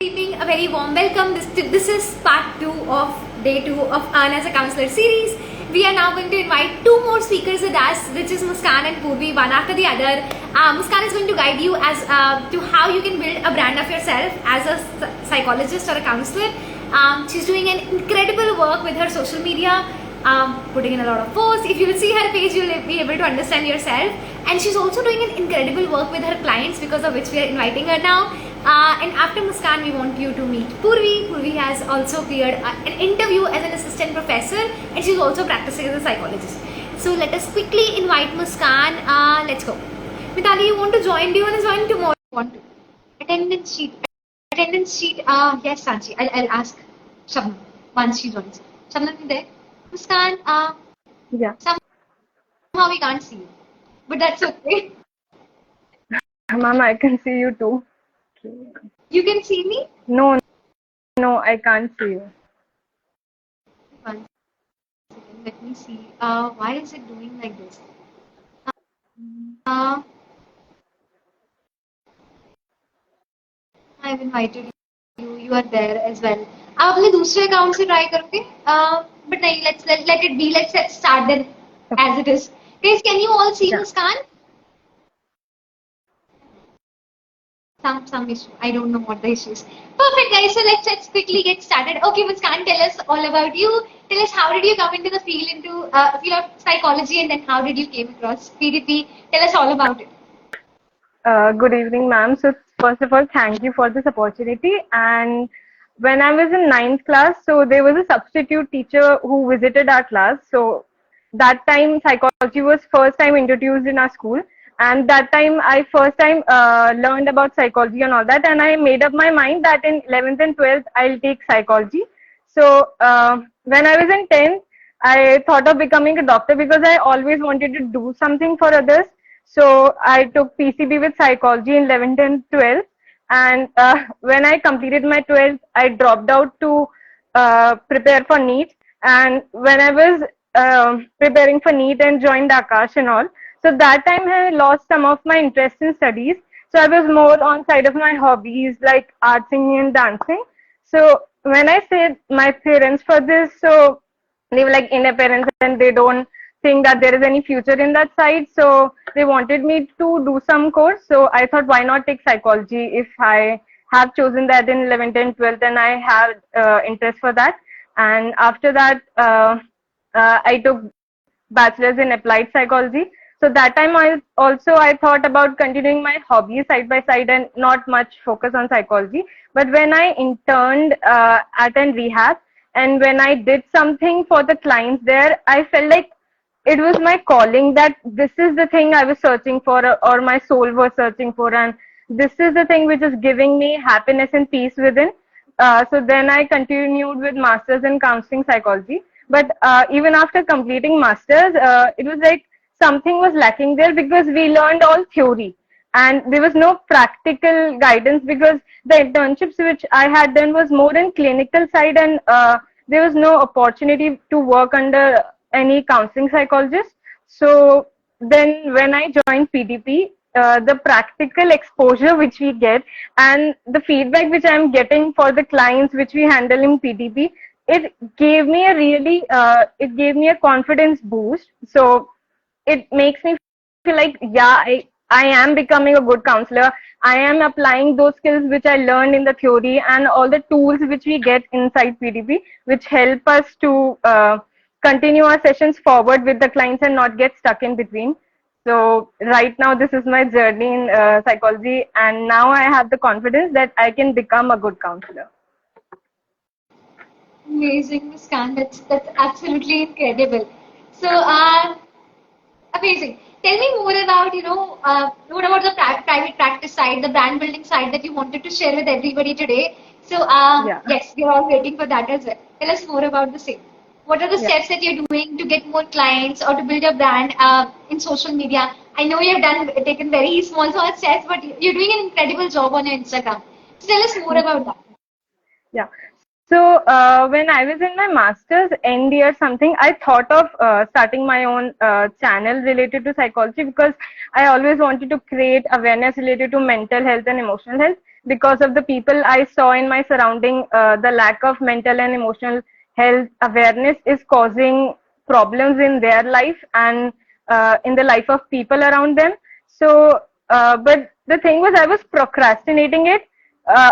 Evening, a very warm welcome. This is part 2 of day 2 of Earn as a Counselor series. We are now going to invite two more speakers with us, which is Muskan and Purvi, one after the other. Muskan is going to guide you as to how you can build a brand of yourself as a psychologist or a counselor. She's doing an incredible work with her social media, putting in a lot of posts. If you will see her page, you'll be able to understand yourself. And she's also doing an incredible work with her clients, because of which we are inviting her now. And after Muskan, we want you to meet Purvi. Purvi has also cleared an interview as an assistant professor, and she's also practicing as a psychologist. So let us quickly invite Muskan. Let's go. Mitali, you want to join? Do you want to join tomorrow? Want to? Attendance sheet. Attendance sheet. Yes, Sanchi. I'll ask Shabnam once she joins. Shabnam, you there? Muskan. Yeah. Somehow we can't see you, but that's okay. Ma'am, I can see you too. You can see me? No, I can't see you. One second, let me see. Why is it doing like this? I've invited you. You are there as well. आप अपने दूसरे account से try करोगे? But नहीं, let it be. Let's start then as it is. Guys, can you all see Muskan? Some issue. I don't know what the issue is. Perfect, guys. So let's quickly get started. Okay, Muskan, tell us all about you. Tell us, how did you come into the field of psychology, and then how did you came across PDP? Tell us all about it. Good evening, ma'am. So first of all, thank you for this opportunity. And when I was in 9th class, so there was a substitute teacher who visited our class. So that time psychology was first time introduced in our school. And that time I first time learned about psychology and all that. And I made up my mind that in 11th and 12th, I'll take psychology. So when I was in 10th, I thought of becoming a doctor because I always wanted to do something for others. So I took PCB with psychology in 11th and 12th. And when I completed my 12th, I dropped out to prepare for NEET. And when I was preparing for NEET and joined Akash and all, so that time I lost some of my interest in studies. So I was more on side of my hobbies like art, singing and dancing. So when I said my parents for this, so they were like Indian parents and they don't think that there is any future in that side. So they wanted me to do some course. So I thought, why not take psychology if I have chosen that in 11th and 12th and I have interest for that. And after that, I took bachelor's in applied psychology. So that time I thought about continuing my hobby side by side and not much focus on psychology. But when I interned at a rehab and when I did something for the clients there, I felt like it was my calling, that this is the thing I was searching for, or my soul was searching for, and this is the thing which is giving me happiness and peace within. So then I continued with masters in counseling psychology. But even after completing masters, it was like something was lacking there because we learned all theory and there was no practical guidance, because the internships which I had done was more in clinical side, and there was no opportunity to work under any counseling psychologist. So then when I joined PDP, the practical exposure which we get and the feedback which I'm getting for the clients which we handle in PDP, it gave me it gave me a confidence boost. So it makes me feel like, yeah, I am becoming a good counselor. I am applying those skills which I learned in the theory and all the tools which we get inside PDP, which help us to continue our sessions forward with the clients and not get stuck in between. So right now, this is my journey in psychology, and now I have the confidence that I can become a good counselor. Amazing, Muskan. That's absolutely incredible. So, amazing. Tell me more about, what about the private practice side, the brand building side that you wanted to share with everybody today. So, yes, we're all waiting for that as well. Tell us more about the same. What are the steps that you're doing to get more clients or to build your brand in social media? I know you've taken very small steps, but you're doing an incredible job on your Instagram. So tell us more about that. Yeah. So when I was in my master's end year something, I thought of starting my own channel related to psychology, because I always wanted to create awareness related to mental health and emotional health. because of the people I saw in my surrounding. The lack of mental and emotional health awareness is causing problems in their life and in the life of people around them. So, but the thing was, I was procrastinating it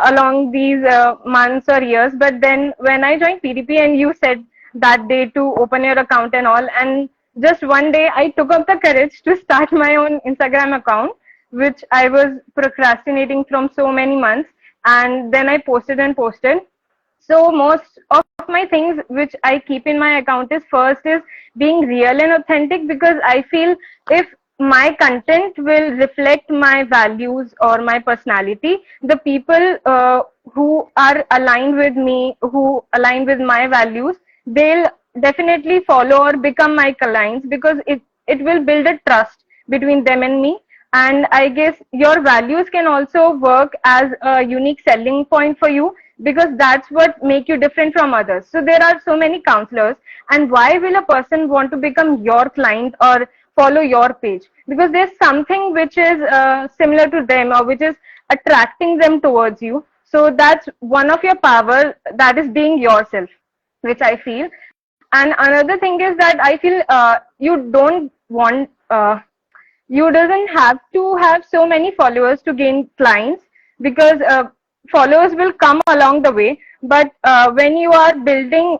along these months or years. But then when I joined PDP and you said that day to open your account and all, and just one day I took up the courage to start my own Instagram account, which I was procrastinating from so many months. And then I posted and posted. So most of my things which I keep in my account is, first is being real and authentic, because I feel if my content will reflect my values or my personality, the people who are aligned with me, who align with my values, they'll definitely follow or become my clients, because it will build a trust between them and me. And I guess your values can also work as a unique selling point for you, because that's what make you different from others. So there are so many counselors, and why will a person want to become your client or follow your page? Because there's something which is similar to them, or which is attracting them towards you. So that's one of your power, that is being yourself, which I feel. And another thing is that I feel you don't want you doesn't have to have so many followers to gain clients, because followers will come along the way. But when you are building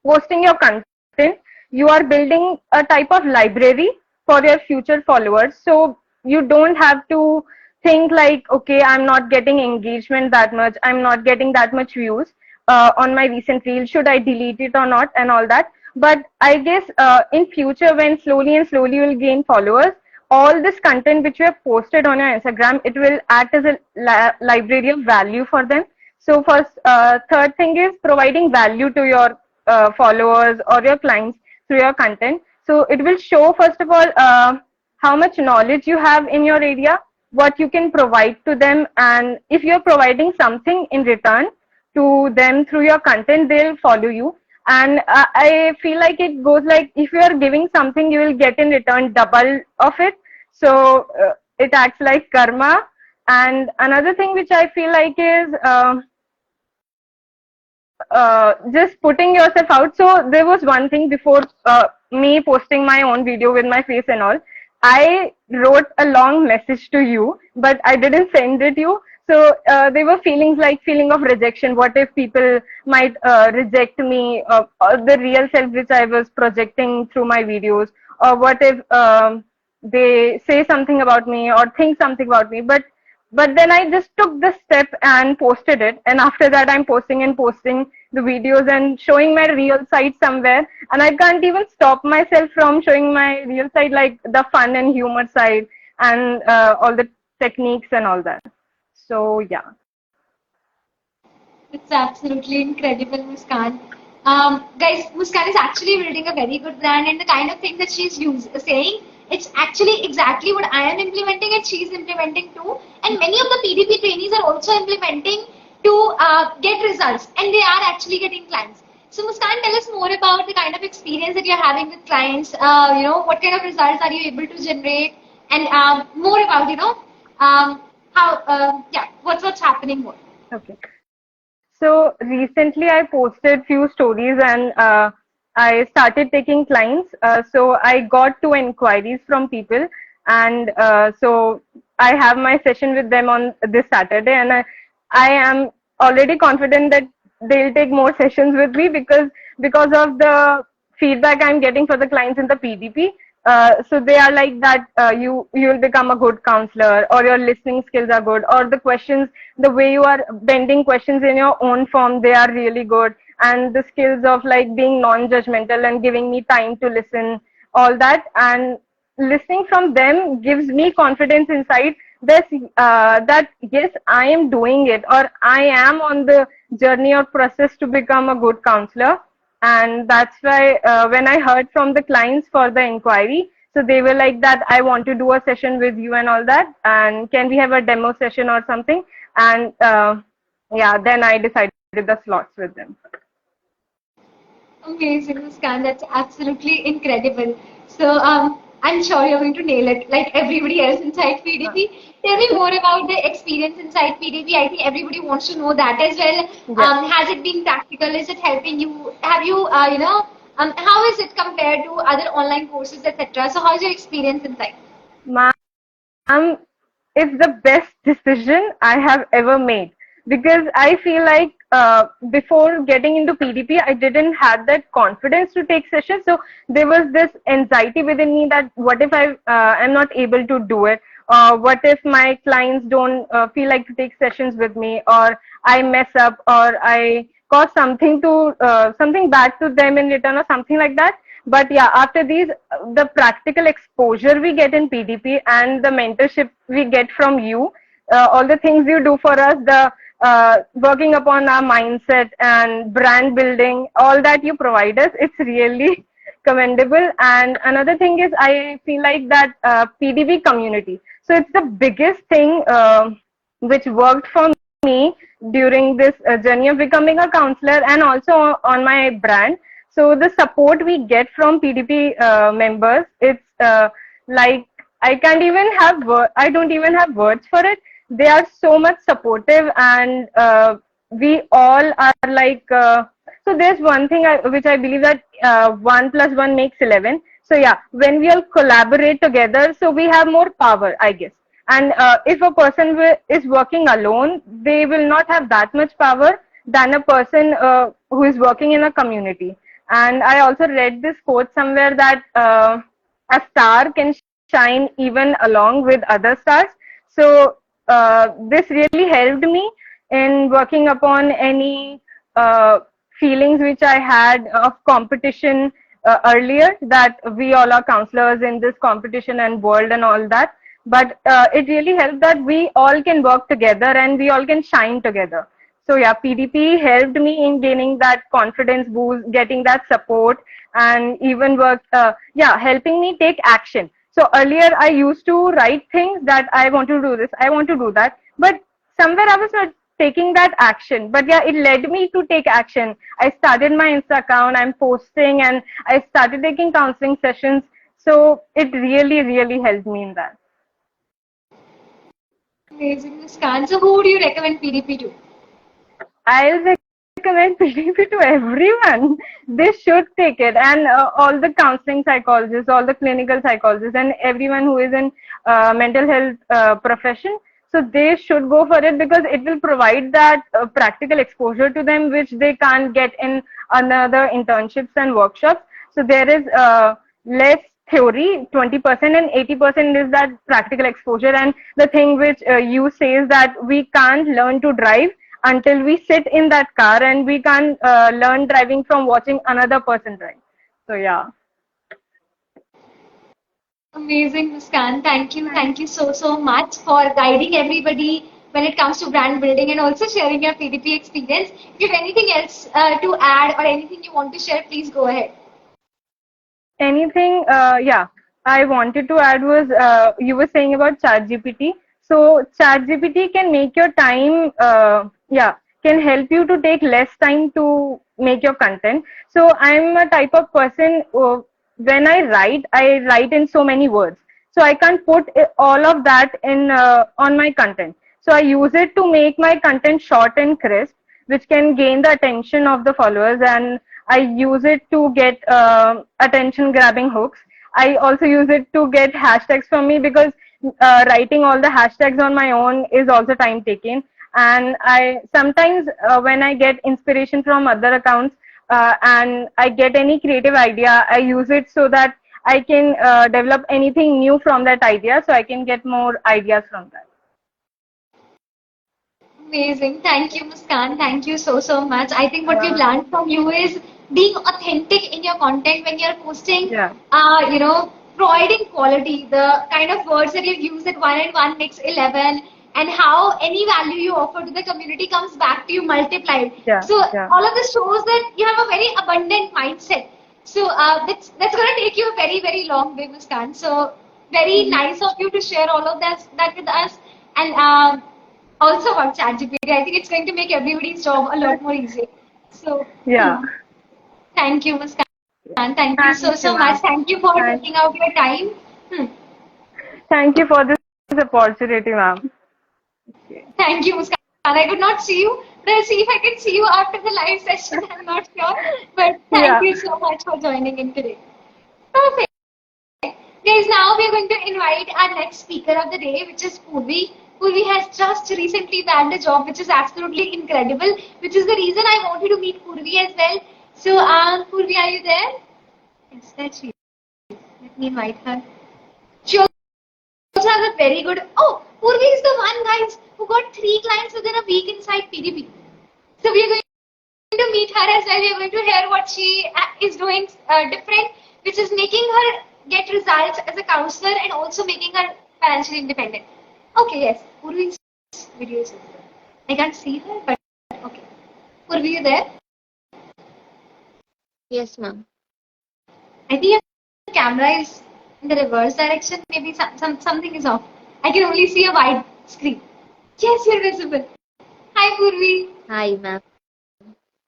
posting your content, you are building a type of library for your future followers. So you don't have to think like, okay, I'm not getting engagement that much, I'm not getting that much views on my recent reel, should I delete it or not, and all that. But I guess in future, when slowly and slowly you will gain followers, all this content which you have posted on your Instagram, it will act as a library of value for them. So first, third thing is providing value to your followers or your clients through your content. So it will show, first of all, how much knowledge you have in your area, what you can provide to them, and if you're providing something in return to them through your content, they'll follow you. And I feel like it goes like, if you are giving something, you will get in return double of it. So it acts like karma. And another thing which I feel like is just putting yourself out. So there was one thing before me posting my own video with my face and all. I wrote a long message to you, but I didn't send it you. So there were feelings like feeling of rejection. What if people might reject me, or the real self which I was projecting through my videos, or what if they say something about me or think something about me? But then I just took the step and posted it. And after that, I'm posting and posting the videos and showing my real side somewhere. And I can't even stop myself from showing my real side, like the fun and humor side, and all the techniques and all that. So, yeah. It's absolutely incredible, Muskan. Guys, Muskan is actually building a very good brand, and the kind of thing that saying, it's actually exactly what I am implementing, and she's implementing too. And many of the PDP trainees are also implementing to get results, and they are actually getting clients. So, Muskan, tell us more about the kind of experience that you're having with clients. What kind of results are you able to generate, and more about, how, what's happening more. Okay. So recently I posted few stories, and I started taking clients. So I got 2 inquiries from people, and so I have my session with them on this Saturday, and I am already confident that they'll take more sessions with me, because of the feedback I'm getting for the clients in the PDP. So they are like that, you will become a good counselor, or your listening skills are good, or the questions, the way you are bending questions in your own form, they are really good, and the skills of like being non-judgmental and giving me time to listen, all that. And listening from them gives me confidence inside this, that yes, I am doing it, or I am on the journey or process to become a good counselor. And that's why when I heard from the clients for the inquiry, so they were like that, I want to do a session with you and all that, and can we have a demo session or something? And yeah, then I decided the slots with them. Amazing, Muskan. That's absolutely incredible. So, I'm sure you're going to nail it like everybody else inside PDP. Tell me more about the experience inside PDP. I think everybody wants to know that as well. Yeah. Has it been practical? Is it helping you? Have you, how is it compared to other online courses, etc.? So, how's your experience inside? Ma'am, it's the best decision I have ever made because I feel like before getting into PDP, I didn't have that confidence to take sessions. So there was this anxiety within me that what if I'm not able to do it? What if my clients don't feel like to take sessions with me, or I mess up, or I cause something bad to them in return, or something like that. But yeah, after these, the practical exposure we get in PDP and the mentorship we get from you, all the things you do for us, the working upon our mindset and brand building, all that you provide us, it's really commendable. And another thing is, I feel like that PDP community. So it's the biggest thing which worked for me during this journey of becoming a counselor and also on my brand. So the support we get from PDP members, it's like I don't even have words for it. They are so much supportive, and we all are like. So there's one thing which I believe that 1 plus 1 makes 11. So yeah, when we all collaborate together, so we have more power, I guess. And if a person is working alone, they will not have that much power than a person who is working in a community. And I also read this quote somewhere that a star can shine even along with other stars. So this really helped me in working upon any feelings which I had of competition earlier, that we all are counselors in this competition and world and all that. But it really helped that we all can work together and we all can shine together. So yeah, PDP helped me in gaining that confidence boost, getting that support, and even helping me take action. So earlier I used to write things that I want to do this, I want to do that, but somewhere I was not taking that action. But yeah, it led me to take action. I started my Insta account, I'm posting, and I started taking counseling sessions. So it really, really helped me in that. Amazing, Muskan. So, who would you recommend PDP to? I'll recommend PDP to everyone. They should take it, and all the counseling psychologists, all the clinical psychologists, and everyone who is in mental health profession. So they should go for it because it will provide that practical exposure to them, which they can't get in another internships and workshops. So there is less theory, 20%, and 80% is that practical exposure. And the thing which you say is that we can't learn to drive until we sit in that car, and we can't learn driving from watching another person drive. So yeah. Amazing, Muskan. Thank you. Thank you so, so much for guiding everybody when it comes to brand building and also sharing your PDP experience. If you have anything else to add or anything you want to share, please go ahead. Anything, yeah, I wanted to add was you were saying about ChatGPT. So ChatGPT can make your time, can help you to take less time to make your content. So I'm a type of person, when I write in so many words. So I can't put all of that in on my content. So I use it to make my content short and crisp, which can gain the attention of the followers, and I use it to get attention grabbing hooks. I also use it to get hashtags from me because writing all the hashtags on my own is also time taking. And I sometimes when I get inspiration from other accounts and I get any creative idea, I use it so that I can develop anything new from that idea, so I can get more ideas from that. Amazing. Thank you, Muskan. Thank you so, so much. I think what we've learned from you is being authentic in your content when you're posting, Yeah. Providing quality, the kind of words that you've used that 1 and 1 makes 11, and how any value you offer to the community comes back to you multiplied. Yeah. So, Yeah. all of this shows that you have a very abundant mindset. So, that's going to take you a very, very long way, Muskan. So, very nice of you to share all of that with us. And also about ChatGPT. I think it's going to make everybody's job a lot more easy. So, Yeah. thank you, Muskan. Thank you so, Thank you, so much. ma'am. Thank you for Thank taking out your time. Hmm. Thank you for this opportunity, ma'am. Thank you, Muskan. I could not see you, but I'll see if I can see you after the live session. I'm not sure, but thank Yeah. you so much for joining in today. Perfect. Guys, now we're going to invite our next speaker of the day, which is Purvi. Purvi has just recently bagged a job, which is absolutely incredible, which is the reason I wanted to meet Purvi as well. So, Purvi, are you there? Yes, that's she. Let me invite her. She also has a very good. Oh, Purvi is the one, guys, who got 3 clients within a week inside PDP. So, we are going to meet her as well. We are going to hear what she is doing different, which is making her get results as a counselor and also making her financially independent. Okay, yes, Purvi's video is there. I can't see her, but okay. Purvi, you there? Yes, ma'am. I think your camera is in the reverse direction. Maybe something is off. I can only see a wide screen. Yes, you're visible. Hi, Purvi. Hi, ma'am.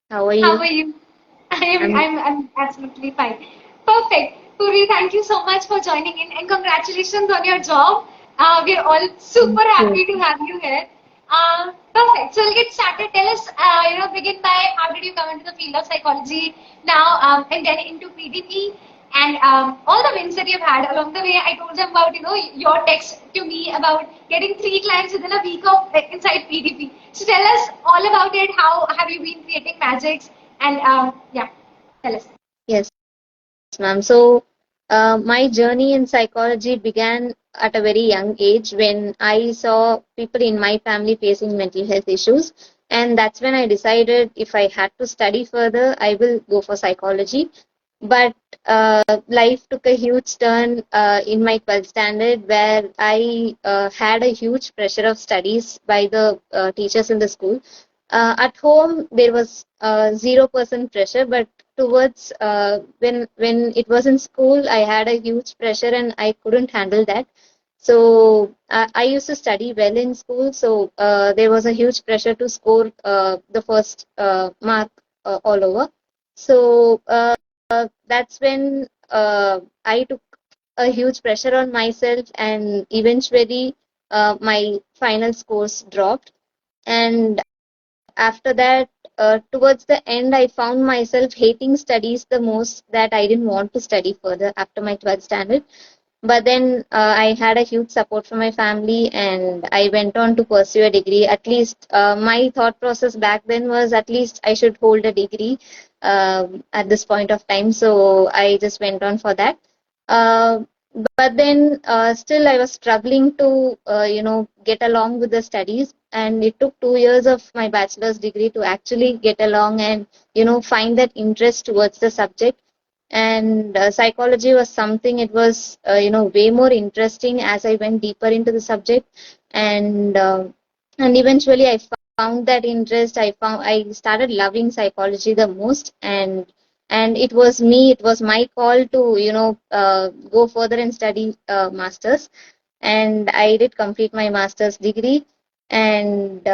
How are How you? are you? I am I'm I'm absolutely fine. Perfect. Puri, thank you so much for joining in and congratulations on your job. We're all thank super you. happy to have you here. Perfect. So we'll get started. Tell us, begin by how did you come into the field of psychology now, and then into PDP and all the wins that you've had along the way. I told them about, your text to me about getting 3 clients within a week of inside PDP. So tell us all about it. How have you been creating magics? And yeah, tell us. Yes, ma'am. So, my journey in psychology began at a very young age when I saw people in my family facing mental health issues. And that's when I decided if I had to study further, I will go for psychology. But life took a huge turn in my 12th standard where I had a huge pressure of studies by the teachers in the school. At home, there was 0% pressure, but towards when it was in school, I had a huge pressure and I couldn't handle that. So I used to study well in school, so there was a huge pressure to score the first mark all over. So that's when I took a huge pressure on myself, and eventually my final scores dropped. And after that, towards the end, I found myself hating studies the most, that I didn't want to study further after my 12th standard. But then I had a huge support from my family and I went on to pursue a degree. At least my thought process back then was at least I should hold a degree at this point of time. So I just went on for that. Uh, but then still I was struggling to, get along with the studies. And it took 2 years of my bachelor's degree to actually get along and, find that interest towards the subject. And psychology was something, it was way more interesting as I went deeper into the subject. And uh, and eventually I found that interest. I started loving psychology the most. And it was my call to go further and study masters. And I did complete my master's degree. And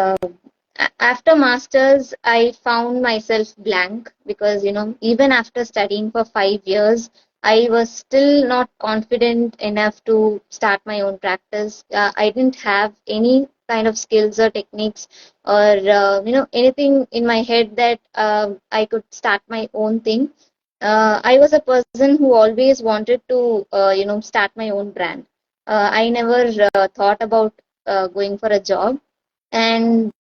after masters, I found myself blank because, even after studying for 5 years, I was still not confident enough to start my own practice. I didn't have any kind of skills or techniques or, anything in my head that I could start my own thing. I was a person who always wanted to, start my own brand. I never thought about going for a job. And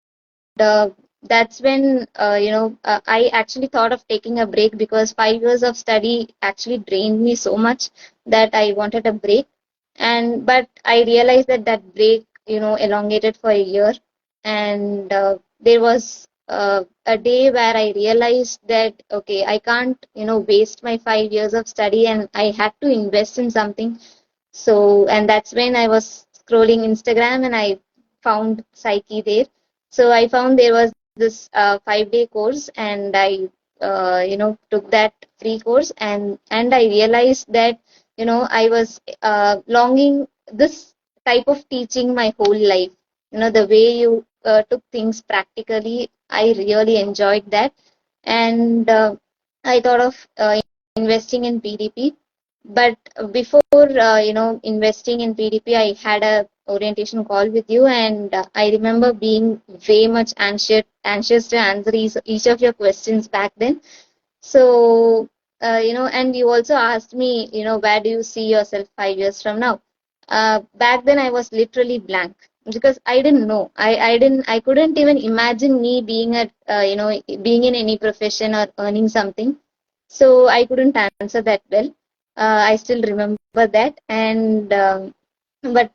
uh, that's when I actually thought of taking a break because 5 years of study actually drained me so much that I wanted a break. And but I realized that that break, elongated for a year. And there was a day where I realized that okay, I can't waste my 5 years of study, and I had to invest in something. So, and that's when I was scrolling Instagram and I found Psyche there. So I found there was this 5 day course, and I, took that free course. And I realized that, I was longing this type of teaching my whole life. The way you took things practically, I really enjoyed that. And I thought of investing in PDP. But before investing in PDP, I had a orientation call with you, and I remember being way much anxious to answer each of your questions back then. So, and you also asked me, where do you see yourself 5 years from now? Back then I was literally blank because I didn't know. I couldn't even imagine me being being in any profession or earning something. So I couldn't answer that well. I still remember that. And, but,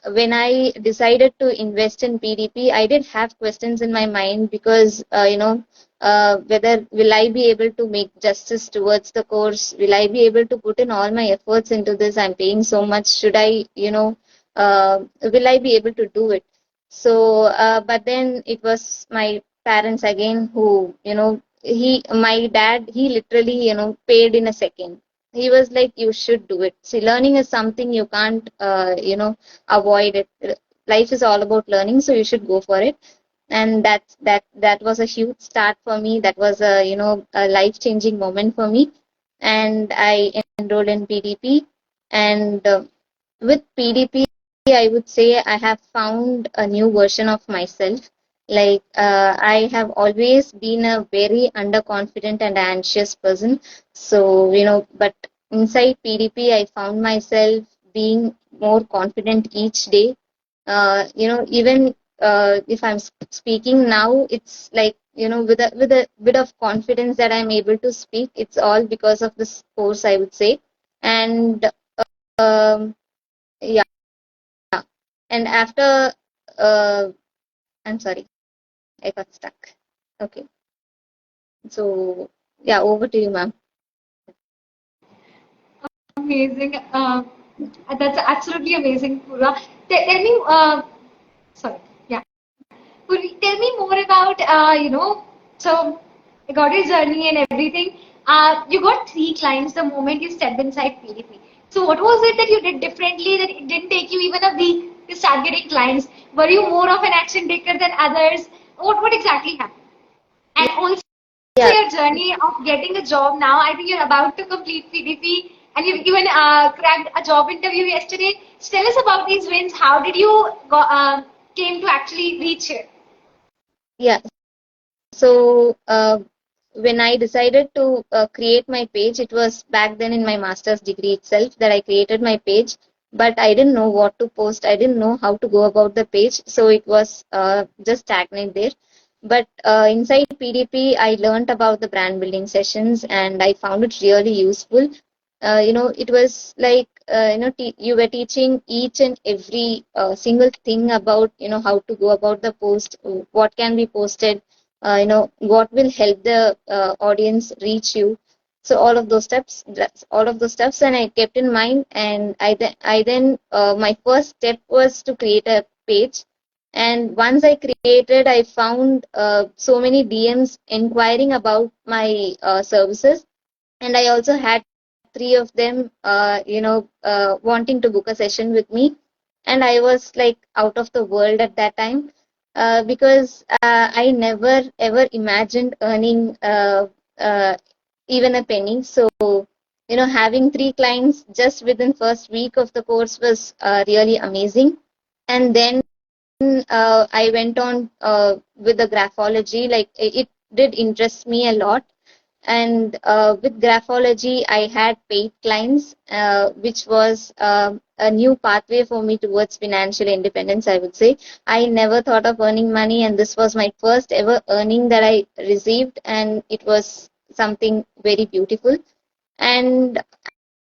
when I decided to invest in PDP, I did have questions in my mind because, whether will I be able to make justice towards the course? Will I be able to put in all my efforts into this? I'm paying so much. Should I, will I be able to do it? So, but then it was my parents again who, my dad, he literally, paid in a second. He was like, you should do it. See, learning is something you can't, avoid it. Life is all about learning, so you should go for it. And that was a huge start for me. That was a life changing moment for me. And I enrolled in PDP. And with PDP, I would say I have found a new version of myself. Like, I have always been a very underconfident and anxious person. So, but inside PDP, I found myself being more confident each day. Even if I'm speaking now, it's like, with a bit of confidence that I'm able to speak. It's all because of this course, I would say. And um, yeah, and after, uh, I'm sorry, I got stuck. Okay, so yeah, over to you, ma'am. Amazing. That's absolutely amazing, Purva. Tell me, sorry, yeah. Purvi, tell me more about, so I got your journey and everything. You got three clients the moment you stepped inside PDP. So what was it that you did differently that it didn't take you even a week to start getting clients? Were you more of an action taker than others? What exactly happened? And also Yeah, your journey of getting a job now. I think you're about to complete PDP and you've even cracked a job interview yesterday. So tell us about these wins. How did you came to actually reach here? yeah. So, when I decided to create my page, it was back then in my master's degree itself that I created my page, but I didn't know what to post. I didn't know how to go about the page, so it was just stagnant there. But inside PDP, I learned about the brand building sessions, and I found it really useful. It was like, you were teaching each and every single thing about, how to go about the post, what can be posted, what will help the audience reach you. So all of those steps, and I kept in mind. And I then my first step was to create a page. And once I created, I found so many DMs inquiring about my services. And I also had three of them, wanting to book a session with me. And I was like out of the world at that time, because I never ever imagined earning even a penny. So, having three clients just within first week of the course was really amazing. And then I went on with the graphology. Like, it did interest me a lot. And with graphology, I had paid clients, which was a new pathway for me towards financial independence, I would say. I never thought of earning money, and this was my first ever earning that I received, and it was something very beautiful. And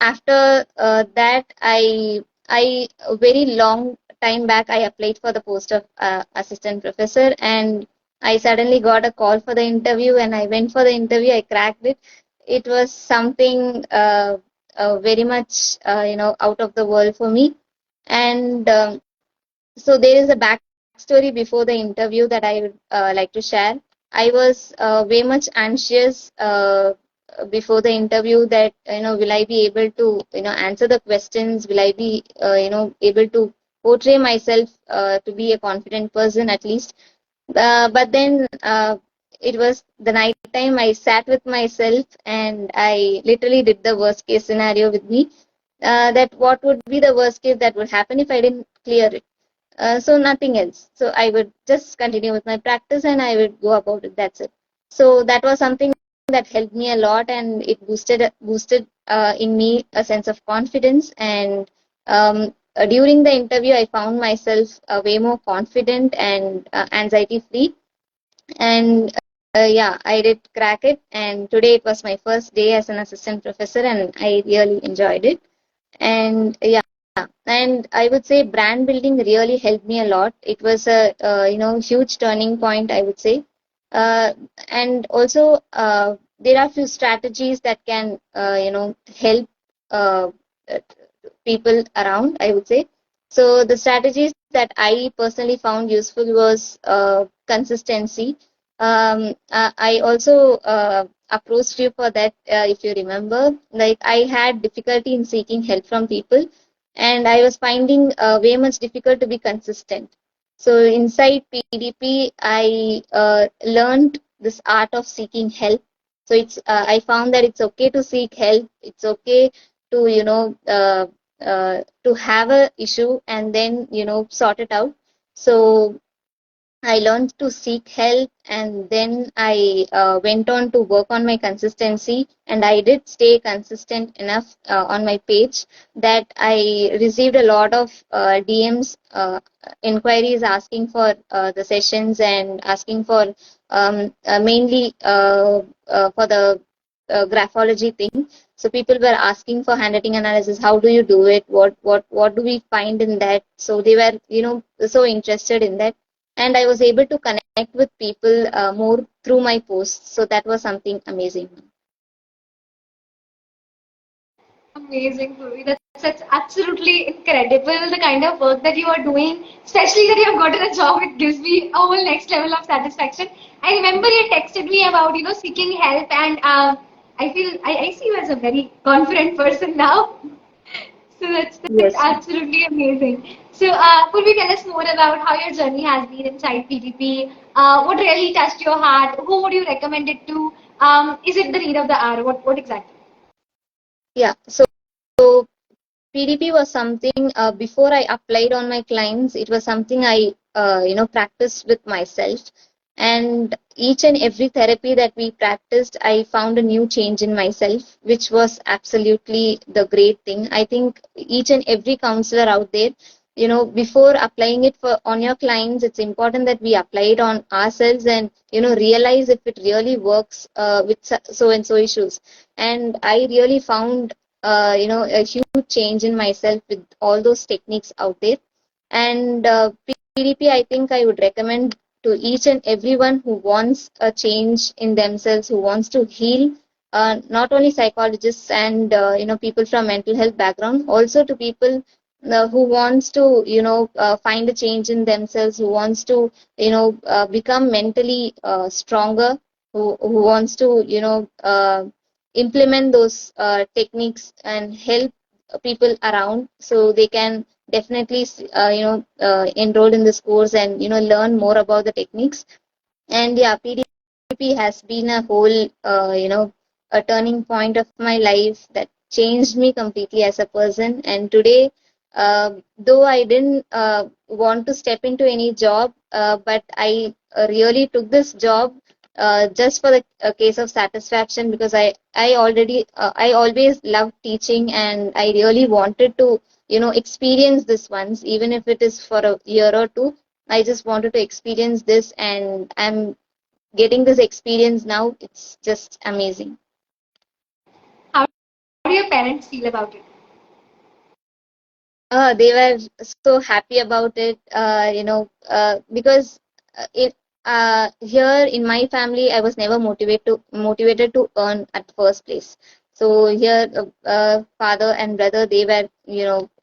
after that, I a very long time back, I applied for the post of assistant professor, and I suddenly got a call for the interview, and I went for the interview. I cracked it. It was something very much out of the world for me. And so there is a backstory before the interview that I would like to share. I was way much anxious before the interview that, will I be able to, answer the questions? Will I be, able to portray myself to be a confident person at least? But then it was the night time. I sat with myself and I literally did the worst case scenario with me. That what would be the worst case that would happen if I didn't clear it. So nothing else. So I would just continue with my practice and I would go about it. That's it. So that was something that helped me a lot, and it boosted in me a sense of confidence. And during the interview, I found myself way more confident and anxiety free. And yeah, I did crack it. And today it was my first day as an assistant professor, and I really enjoyed it. And yeah, and I would say brand building really helped me a lot. It was a huge turning point, I would say. uh, and also there are few strategies that can help uh, uh, people around, I would say. So the strategies that I personally found useful was consistency. I also approached you for that, if you remember. Like, I had difficulty in seeking help from people, and I was finding way much difficult to be consistent. So inside PDP, I learned this art of seeking help. So I found that it's okay to seek help. It's okay to to have a issue and then sort it out. So I learned to seek help, and then I went on to work on my consistency, and I did stay consistent enough on my page that I received a lot of DMs, inquiries asking for the sessions and asking for mainly for the graphology thing. So people were asking for handwriting analysis. How do you do it? What do we find in that? So they were so interested in that, and I was able to connect with people more through my posts. So that was something amazing. Amazing, Purvi. That's absolutely incredible. The kind of work that you are doing, especially that you have gotten a job, it gives me a whole next level of satisfaction. I remember you texted me about seeking help, and I see you as a very confident person now. So that's Yes. absolutely amazing. So, could you tell us more about how your journey has been inside PDP? What really touched your heart? Who would you recommend it to? Is it the need of the hour? What exactly? Yeah. So PDP was something, before I applied on my clients. It was something I practiced with myself, and each and every therapy that we practiced, I found a new change in myself, which was absolutely the great thing. I think each and every counselor out there, before applying it for on your clients, it's important that we apply it on ourselves and realize if it really works with so and so issues. And I really found a huge change in myself with all those techniques out there. And PDP, I think I would recommend to each and everyone who wants a change in themselves, who wants to heal. Not only psychologists and people from mental health background, also to people who wants to find a change in themselves, who wants to become mentally stronger, who wants to implement those techniques and help people around, so they can definitely enroll in this course and learn more about the techniques. And yeah, PDP has been a whole a turning point of my life that changed me completely as a person. And today, though I didn't want to step into any job, but I really took this job just for the case of satisfaction, because I always loved teaching, and I really wanted to experience this once, even if it is for a year or two. I just wanted to experience this, and I'm getting this experience now. It's just amazing. How do your parents feel about it? They were so happy about it, because it here in my family, I was never motivated to earn at first place. So here, father and brother, they were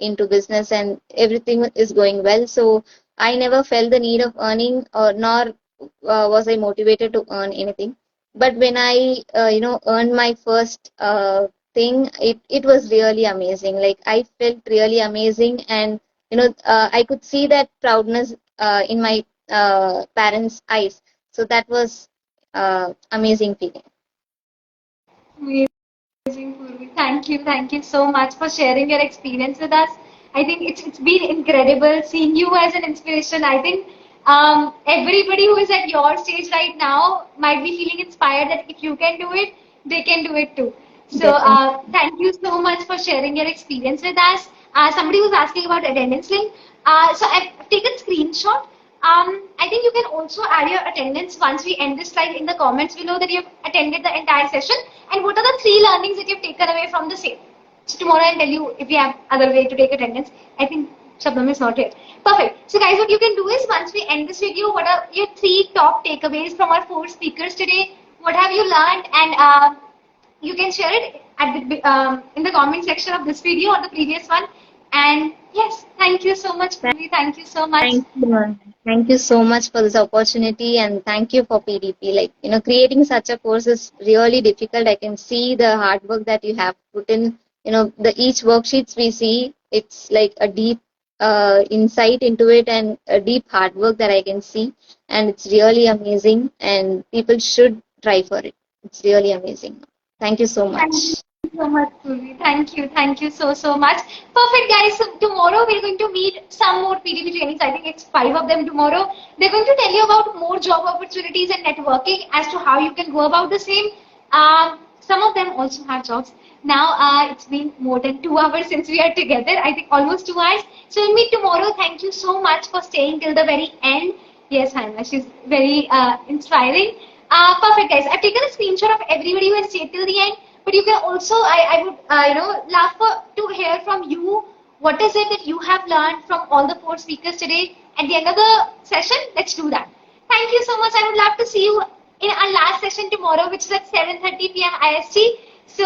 into business, and everything is going well. So I never felt the need of earning, or nor was I motivated to earn anything. But when I earned my first thing, it was really amazing. Like, I felt really amazing, and I could see that proudness in my parents' eyes. So that was amazing feeling. Amazing, Purvi. Thank you so much for sharing your experience with us. I think it's been incredible seeing you as an inspiration. I think everybody who is at your stage right now might be feeling inspired that if you can do it, they can do it too. So Definitely. thank you so much for sharing your experience with us. Somebody was asking about attendance link. So I've taken screenshot. I think you can also add your attendance once we end this slide in the comments below that you've attended the entire session and what are the 3 learnings that you've taken away from the same. So tomorrow I'll tell you if we have other way to take attendance. I think Shabnam is not here. Perfect. So guys, what you can do is once we end this video, what are your 3 top takeaways from our 4 speakers today? What have you learned? And you can share it at the, in the comment section of this video or the previous one. And yes, thank you so much, Purvi. Thank you so much. Thank you, ma'am. Thank you so much for this opportunity, and thank you for PDP. Like, creating such a course is really difficult. I can see the hard work that you have put in. The each worksheets we see, it's like a deep insight into it and a deep hard work that I can see, and it's really amazing. And people should try for it. It's really amazing. Thank you so Thank much. you so much, Purvi. Thank you so much. Perfect, guys. So tomorrow we're going to meet some more PDP trainings. I think it's 5 of them tomorrow. They're going to tell you about more job opportunities and networking as to how you can go about the same. Some of them also have jobs. Now it's been more than 2 hours since we are together. I think almost 2 hours. So we'll meet tomorrow. Thank you so much for staying till the very end. Yes, Hannah, she's very inspiring. Perfect, guys. I've taken a screenshot of everybody who has stayed till the end. But you can also, I would, love to hear from you. What is it that you have learned from all the 4 speakers today? At the end of the session, let's do that. Thank you so much. I would love to see you in our last session tomorrow, which is at 7:30 p.m. IST. So,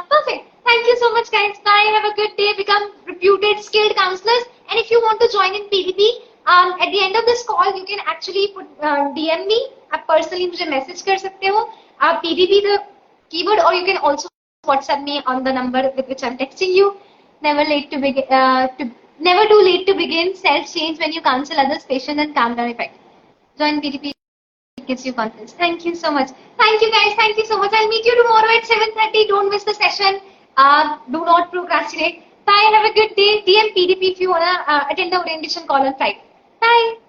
perfect. Thank you so much, guys. Bye. Have a good day. Become reputed, skilled counselors. And if you want to join in PDP, at the end of this call, you can actually put DM me. आप personally मुझे message कर सकते हो. PDP the keyword, or you can also WhatsApp me on the number with which I'm texting you. Never late to begin. Never too late to begin. Self change when you counsel others. Patient and calm down effect. Join PDP. It gives you confidence. Thank you so much. Thank you, guys. Thank you so much. I'll meet you tomorrow at 7:30. Don't miss the session. Do not procrastinate. Bye. Have a good day. DM PDP if you wanna attend the orientation call on Friday. Bye.